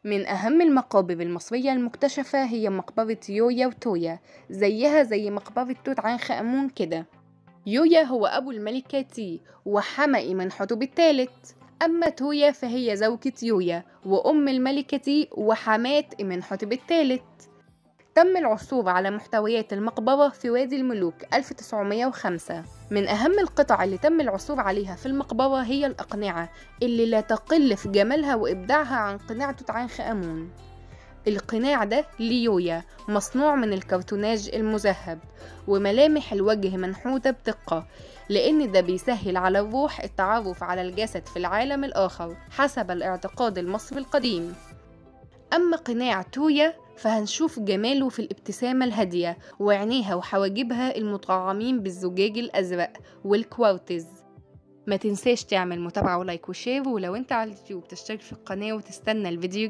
من أهم المقابر المصرية المكتشفة هي مقبرة يويا وتويا، زيها زي مقبرة توت عنخ آمون كده. يويا هو أبو الملكة تي وحمى إمنحتب الثالث، أما تويا فهي زوجة يويا وأم الملكة تي وحماة إمنحتب الثالث. تم العثور على محتويات المقبرة في وادي الملوك 1905. من أهم القطع اللي تم العثور عليها في المقبرة هي الأقنعة اللي لا تقل في جمالها وإبداعها عن قناع توت عنخ آمون. القناع ده ليويا مصنوع من الكرتوناج المذهب، وملامح الوجه منحوتة بدقة، لأن ده بيسهل على الروح التعرف على الجسد في العالم الآخر حسب الاعتقاد المصري القديم. أما قناع تويا فهنشوف جماله في الابتسامة الهادية وعينيها وحواجبها المطعمين بالزجاج الأزرق والكوارتز. ما تنساش تعمل متابعة ولايك وشير، ولو انت على اليوتيوب تشترك في القناة وتستنى الفيديو